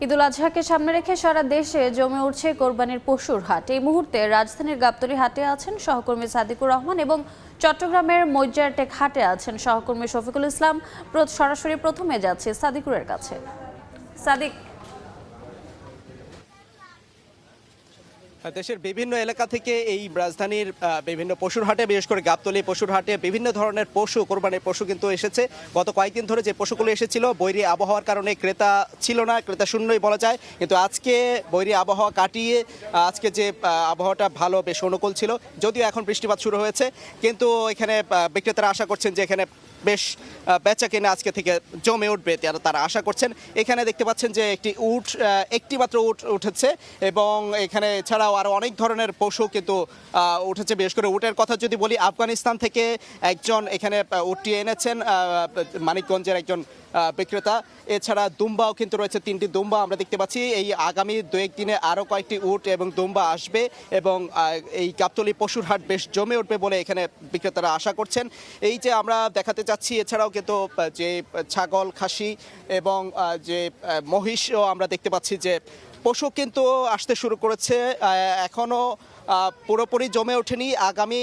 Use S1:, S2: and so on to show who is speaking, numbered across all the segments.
S1: ঈদুল আজহাকে সামনে রেখে সারা দেশে জমে উঠছে কোরবানির পশুর হাট। এই মুহূর্তে রাজধানীর গাবতলী হাটে আছেন সহকর্মী সাদিকুর রহমান এবং চট্টগ্রামের মইজ্জারটেক হাটে আছেন সহকর্মী শফিকুল ইসলাম। সরাসরি প্রথমে যাচ্ছে সাদিকুরের কাছে। সাদিক,
S2: দেশের বিভিন্ন এলাকা থেকে এই রাজধানীর বিভিন্ন পশুর হাটে, বিশেষ করে গাবতলী পশুর হাটে বিভিন্ন ধরনের পশু, কোরবানির পশু কিন্তু এসেছে। গত কয়েকদিন ধরে যে পশুগুলো এসেছিল বৈরী আবহাওয়ার কারণে ক্রেতা ছিল না, ক্রেতা শূন্যই বলা যায়। কিন্তু আজকে বৈরী আবহাওয়া কাটিয়ে আজকে যে আবহাওয়াটা ভালো, বেশ অনুকূল ছিল, যদিও এখন বৃষ্টিপাত শুরু হয়েছে, কিন্তু এখানে বিক্রেতারা আশা করছেন যে এখানে বেশ বেচা কেনা আজকে থেকে জমে উঠবে, তারা আশা করছেন। এখানে দেখতে পাচ্ছেন যে একটি মাত্র উট উঠেছে এবং এখানে এছাড়াও আরও অনেক ধরনের পশু কিন্তু উঠেছে। বিশেষ করে উটের কথা যদি বলি, আফগানিস্তান থেকে একজন এখানে উটটি এনেছেন, মানিকগঞ্জের একজন বিক্রেতা। এছাড়া দুম্বাও কিন্তু রয়েছে, 3টি দুম্বা আমরা দেখতে পাচ্ছি। এই আগামী 2-1 দিনে আরও কয়েকটি উট এবং দুম্বা আসবে এবং এই গাবতলী পশুর হাট বেশ জমে উঠবে বলে এখানে বিক্রেতারা আশা করছেন। এই যে আমরা দেখাতে চাচ্ছি, এছাড়াও কিন্তু যে ছাগল, খাসি এবং যে মহিষও আমরা দেখতে পাচ্ছি যে পশু কিন্তু আসতে শুরু করেছে। এখনও পুরোপুরি জমে ওঠেনি, আগামী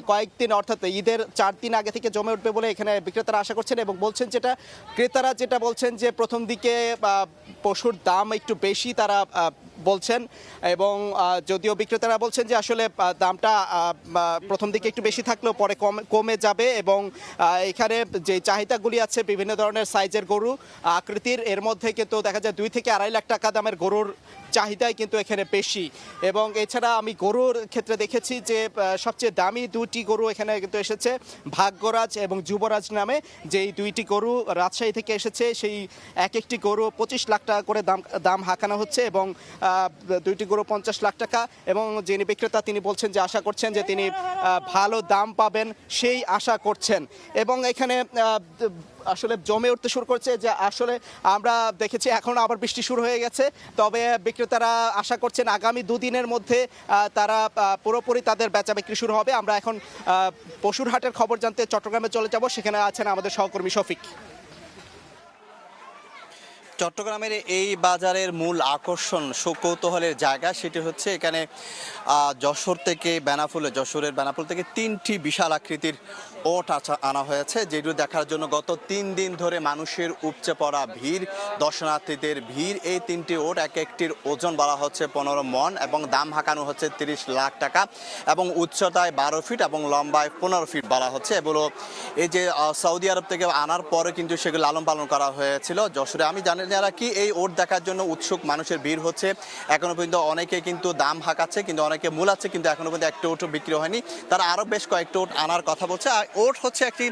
S2: কয়েকদিন অর্থাৎ ঈদের 4 দিন আগে থেকে জমে উঠবে বলে এখানে বিক্রেতারা আশা করছেন এবং বলছেন ক্রেতারা যেটা বলছেন যে প্রথম দিকে পশুর দাম একটু বেশি তারা বলছেন এবং যদিও বিক্রেতারা বলছেন যে আসলে দামটা প্রথম দিকে একটু বেশি থাকলেও পরে কমে যাবে এবং এখানে যে চাহিদাগুলি আছে বিভিন্ন ধরনের সাইজের গরু, আকৃতির, এর মধ্যে কিন্তু দেখা যায় 2 থেকে 2.5 লাখ টাকা দামের গরুর চাহিদাই কিন্তু এখানে বেশি। এবং এছাড়া আমি গরুর ক্ষেত্রে দেখেছি যে সবচেয়ে দামি 2টি গরু এখানে কিন্তু এসেছে, ভাগ্যরাজ এবং যুবরাজ নামে, যেই 2টি গরু রাজশাহী থেকে এসেছে। সেই এক একটি গরু 25 লাখ টাকা করে দাম হাঁকানো হচ্ছে এবং 2টি গরু 50 লাখ টাকা। এবং যিনি বিক্রেতা তিনি বলছেন যে আশা করছেন যে তিনি ভালো দাম পাবেন, সেই আশা করছেন। এবং এখানে আসলে জমে উঠতে শুরু করছে, যে আসলে আমরা দেখেছি এখন আবার বৃষ্টি শুরু হয়ে গেছে, তবে বিক্রেতারা আশা করছেন আগামী 2 দিনের মধ্যে তারা পুরোপুরি তাদের বেচা বিক্রি শুরু হবে। আমরা এখন পশুর হাটের খবর জানতে চট্টগ্রামে চলে যাব, সেখানে আছেন আমাদের সহকর্মী শফিক।
S3: চট্টগ্রামের এই বাজারের মূল আকর্ষণ, কৌতূহলের জায়গা, সেটি হচ্ছে এখানে যশোরের বেনাফুল থেকে 3টি বিশাল আকৃতির ওট আনা হয়েছে, যেগুলো দেখার জন্য গত 3 দিন ধরে মানুষের উপচে পড়া ভিড়, দর্শনার্থীদের ভিড়। এই 3টি ওট এক একটির ওজন বলা হচ্ছে 15 মণ এবং দাম হাঁকানো হচ্ছে 30 লাখ টাকা এবং উচ্চতায় 12 ফিট এবং লম্বায় 15 ফিট বলা হচ্ছে। এগুলো এই যে সৌদি আরব থেকে আনার পরে কিন্তু সেগুলো লালন পালন করা হয়েছিল যশোরে। আমি জানি যারা কি এই ওট দেখার জন্য উৎসুক মানুষের ভিড় হচ্ছে। এখনো পর্যন্ত অনেকে কিন্তু দাম হাঁকাচ্ছে, কিন্তু অনেকে মূলাচ্ছে, কিন্তু এখনো পর্যন্ত একটা ওটও বিক্রি হয়নি। তারা আরও বেশ কয়েকটা ওট আনার কথা বলছে। আর ওট হচ্ছে একটি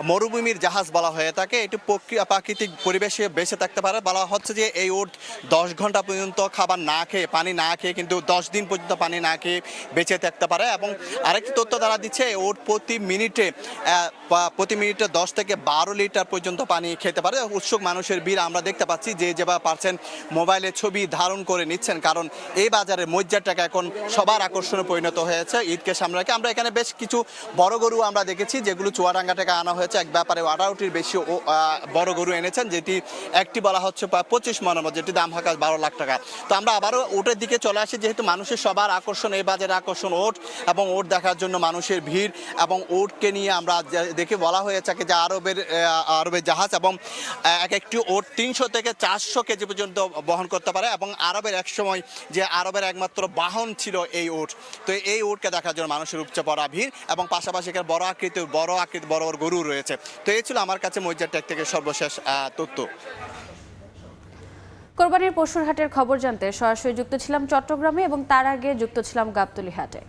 S3: মরুভূমির জাহাজ বলা হয়ে থাকে, এটি প্রাকৃতিক পরিবেশে বেঁচে থাকতে পারে। বলা হচ্ছে যে এই ওট 10 ঘন্টা পর্যন্ত খাবার না খেয়ে, পানি না খেয়ে, কিন্তু 10 দিন পর্যন্ত পানি না খেয়ে বেঁচে থাকতে পারে। এবং আরেকটি তথ্য তারা দিচ্ছে, ওট প্রতি মিনিটে 10 থেকে 12 লিটার পর্যন্ত পানি খেতে পারে। উৎসুক মানুষের ভিড় আমরা দেখতে পাচ্ছি, যে যেভাবে পারছেন মোবাইলে ছবি ধারণ করে নিচ্ছেন, কারণ এই বাজারে মইজ্জারটাকা এখন সবার আকর্ষণে পরিণত হয়েছে ঈদকে সামনে রেখে। আমরা এখানে বেশ কিছু বড় গরু আমরা দেখেছি, যেগুলো চুয়াডাঙ্গা থেকে আনা হয়েছে। এক ব্যাপারে 18টির বেশি বড় গরু এনেছেন, যেটি একটি বলা হচ্ছে 25 মণের মধ্যে, যেটি দাম হাঁকা 12 লাখ টাকা। তো আমরা আবারও ওটের দিকে চলে আসি, যেহেতু মানুষের সবার আকর্ষণ, এই বাজারে আকর্ষণ ওট এবং ওট দেখার জন্য মানুষের ভিড়। এবং ওটকে নিয়ে আমরা দেখে বলা হয়ে থাকে যে আরবের জাহাজ, এবং এক একটি ওট 300 থেকে 400 কেজি পর্যন্ত বহন করতে পারে। এবং আরবের এক সময় যে আরবের একমাত্র বাহন ছিল এই উট। তো এই উটকে দেখার জন্য মানুষের উপচে পড়া ভিড়, এবং পাশাপাশি এখানে বড় আকৃতির বড় গরু রয়েছে। তো এই ছিল আমার কাছে মইজ্জারটেক থেকে সর্বশেষ তথ্য।
S1: কোরবানির পশুর হাটের খবর জানতে সরাসরি যুক্ত ছিলাম চট্টগ্রামে এবং তার আগে যুক্ত ছিলাম গাবতলী হাটে।